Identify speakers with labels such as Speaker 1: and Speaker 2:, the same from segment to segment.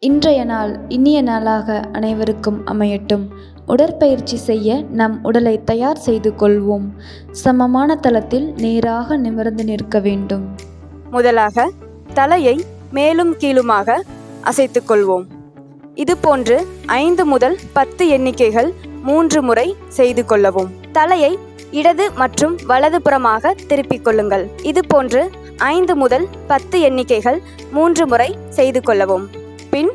Speaker 1: இன்றைய நாள் இனிய நாளாக அனைவருக்கும் அமையட்டும். உடற்பயிற்சி செய்ய நம் உடலை தயார் செய்து கொள்வோம். சமமான தளத்தில் நேராக நிமிர்ந்து நிற்க வேண்டும்.
Speaker 2: முதலாக தலையை மேலும் கீழுமாக அசைத்துக் கொள்வோம். இது போன்று 5 முதல் 10 எண்ணிக்கைகள் 3 முறை செய்து கொள்ளவும். தலையை இடது மற்றும் வலது புறமாக திருப்பிக் கொள்ளுங்கள். இது போன்று 5 முதல் 10 எண்ணிக்கைகள் 3 முறை செய்து கொள்ளவும். பின்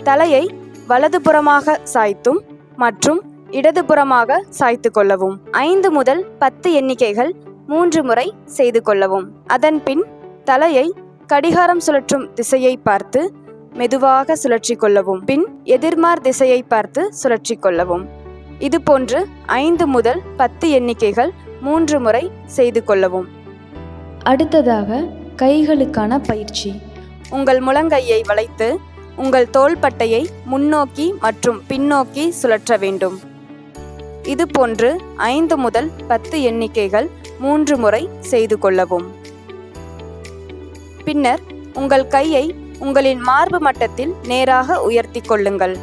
Speaker 2: தலையை வலதுபுறமாக சாய்த்தும் மற்றும் இடதுபுறமாக சாய்த்து கொள்ளவும். 5 முதல் 10 எண்ணிக்கைகள் 3 முறை செய்து கொள்ளவும். அதன் பின் தலையை கடிகாரம் சுழற்றும் திசையை பார்த்து மெதுவாக சுழற்றி கொள்ளவும். பின் எதிர்மார் திசையை பார்த்து சுழற்றி கொள்ளவும். இது போன்று 5 முதல் 10 எண்ணிக்கைகள் 3 முறை செய்து கொள்ளவும்.
Speaker 1: அடுத்ததாக கைகளுக்கான பயிற்சி.
Speaker 2: உங்கள் முழங்கையை வளைத்து உங்கள் தோள்பட்டையை முன்னோக்கி மற்றும் பின்னோக்கி சுழற்ற வேண்டும். இது போன்று 5 முதல் 10 எண்ணிக்கைகள் 3 முறை செய்து கொள்ளவும். பின்னர் உங்கள் கையை உங்களின் மார்பு மட்டத்தில் நேராக உயர்த்தி கொள்ளுங்கள்.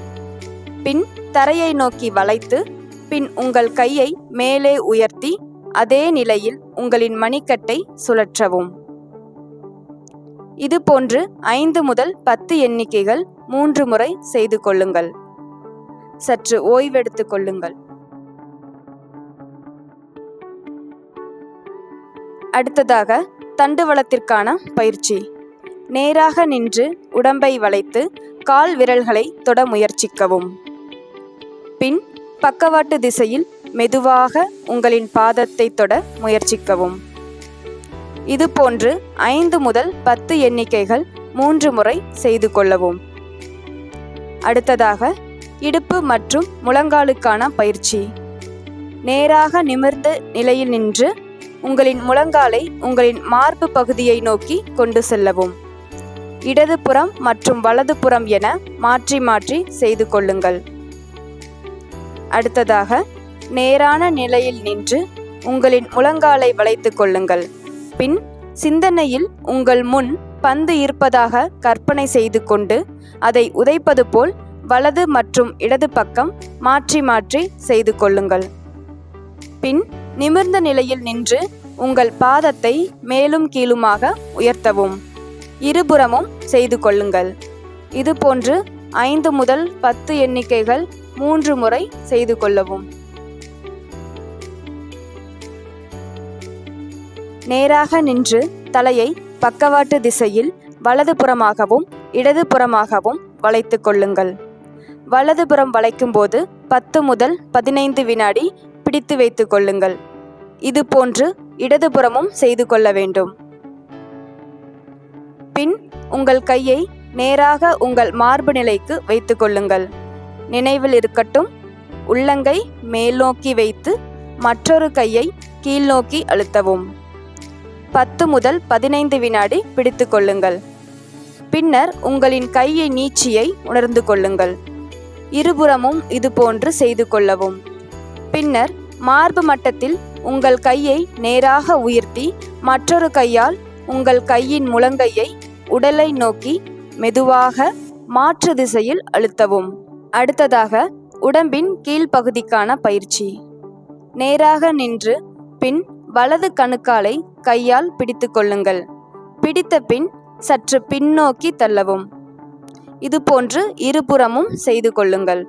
Speaker 2: பின் தரையை நோக்கி வளைத்து பின் உங்கள் கையை மேலே உயர்த்தி அதே நிலையில் உங்களின் மணிக்கட்டை சுழற்றவும். இது போன்று 5 முதல் 10 எண்ணிக்கைகள் 3 முறை செய்து கொள்ளுங்கள். சற்று ஓய்வெடுத்துக் கொள்ளுங்கள். அடுத்ததாக தண்டுவளத்திற்கான பயிற்சி. நேராக நின்று உடம்பை வளைத்து கால் விரல்களை தொட முயற்சிக்கவும். பின் பக்கவாட்டு திசையில் மெதுவாக உங்களின் பாதத்தை தொட முயற்சிக்கவும். இது போன்று 5 முதல் 10 எண்ணிக்கைகள் 3 முறை செய்து கொள்ளவும். அடுத்ததாக இடுப்பு மற்றும் முழங்காலுக்கான பயிற்சி. நேராக நிமிர்ந்த நிலையில் நின்று உங்களின் முழங்காலை உங்களின் மார்பு பகுதியை நோக்கி கொண்டு செல்லவும். இடதுபுறம் மற்றும் வலதுபுறம் என மாற்றி மாற்றி செய்து கொள்ளுங்கள். அடுத்ததாக நேரான நிலையில் நின்று உங்களின் முழங்காலை வளைத்து கொள்ளுங்கள். பின் சிந்தனையில் உங்கள் முன் பந்து இருப்பதாக கற்பனை செய்து கொண்டு அதை உதைப்பது போல் வலது மற்றும் இடது பக்கம் மாற்றி மாற்றி செய்து கொள்ளுங்கள். பின் நிமிர்ந்த நிலையில் நின்று உங்கள் பாதத்தை மேலும் கீழுமாக உயர்த்தவும். இருபுறமும் செய்து கொள்ளுங்கள். இது போன்று 5 முதல் 10 எண்ணிக்கைகள் 3 முறை செய்து கொள்ளவும். நேராக நின்று தலையை பக்கவாட்டு திசையில் வலதுபுறமாகவும் இடதுபுறமாகவும் வளைத்து கொள்ளுங்கள். வலதுபுறம் வளைக்கும் போது 10 முதல் 15 வினாடி பிடித்து வைத்து கொள்ளுங்கள். இது போன்று இடதுபுறமும் செய்து கொள்ள வேண்டும். பின் உங்கள் கையை நேராக உங்கள் மார்பு நிலைக்கு வைத்து கொள்ளுங்கள். நினைவில் இருக்கட்டும், உள்ளங்கை மேல் நோக்கி வைத்து மற்றொரு கையை கீழ் நோக்கி அழுத்தவும். 10 முதல் 15 வினாடி பிடித்து கொள்ளுங்கள். பின்னர் உங்களின் கையை நீட்சியை உணர்ந்து கொள்ளுங்கள். இருபுறமும் இது போன்று செய்து கொள்ளவும். பின்னர் மார்பு மட்டத்தில் உங்கள் கையை நேராக உயர்த்தி மற்றொரு கையால் உங்கள் கையின் முழங்கையை உடலை நோக்கி மெதுவாக மாற்று திசையில் அழுத்தவும். அடுத்ததாக உடம்பின் கீழ்ப்பகுதிக்கான பயிற்சி. நேராக நின்று பின் வலது கணுக்காலை கையால் பிடித்து கொள்ளுங்கள். பிடித்த பின் சற்று பின்னோக்கி தள்ளவும். இது போன்று இருபுறமும் செய்து கொள்ளுங்கள்.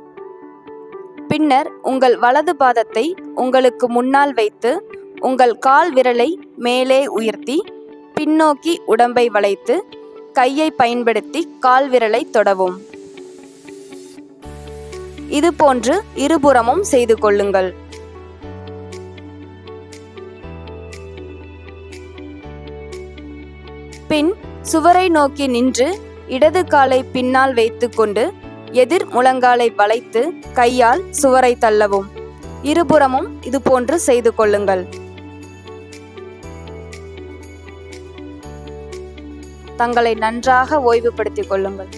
Speaker 2: பின்னர் உங்கள் வலது பாதத்தை உங்களுக்கு முன்னால் வைத்து உங்கள் கால் விரலை மேலே உயர்த்தி பின்னோக்கி உடம்பை வளைத்து கையை பயன்படுத்தி கால் விரலை தொடவும். இது போன்று இருபுறமும் செய்து கொள்ளுங்கள். பின் சுவரை நோக்கி நின்று இடது காலை பின்னால் வைத்து கொண்டு எதிர் முழங்காலை வளைத்து கையால் சுவரை தள்ளவும். இருபுறமும் இது போன்று செய்து கொள்ளுங்கள். தங்களை நன்றாக ஓய்வுபடுத்திக் கொள்ளுங்கள்.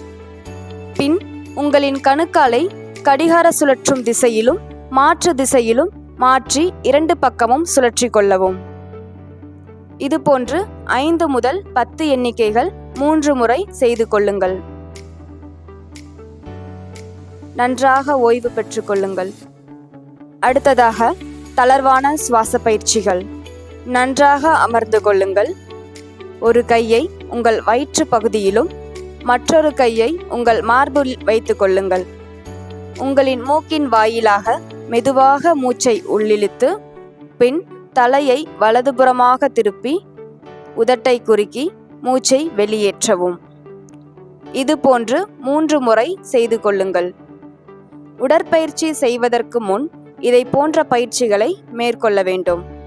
Speaker 2: பின் உங்களின் கணுக்காலை கடிகார சுழற்றும் திசையிலும் மாற்று திசையிலும் மாற்றி 2 பக்கமும் சுழற்றி கொள்ளவும். இது போன்று 5 முதல் 10 எண்ணிக்கைகள் 3 முறை செய்து கொள்ளுங்கள். நன்றாக ஓய்வு பெற்றுக்கொள்ளுங்கள். அடுத்ததாக தளர்வான சுவாச பயிற்சிகள். நன்றாக அமர்ந்து கொள்ளுங்கள். ஒரு கையை உங்கள் வயிற்று பகுதியிலும் மற்றொரு கையை உங்கள் மார்பில் வைத்து கொள்ளுங்கள். உங்களின் மூக்கின் வாயிலாக மெதுவாக மூச்சை உள்ளிழுத்து பின் தலையை வலதுபுறமாக திருப்பி உதட்டை குறுக்கி மூச்சை வெளியேற்றவும். இது போன்று 3 முறை செய்து கொள்ளுங்கள். உடற்பயிற்சி செய்வதற்கு முன் இதை போன்ற பயிற்சிகளை மேற்கொள்ள வேண்டும்.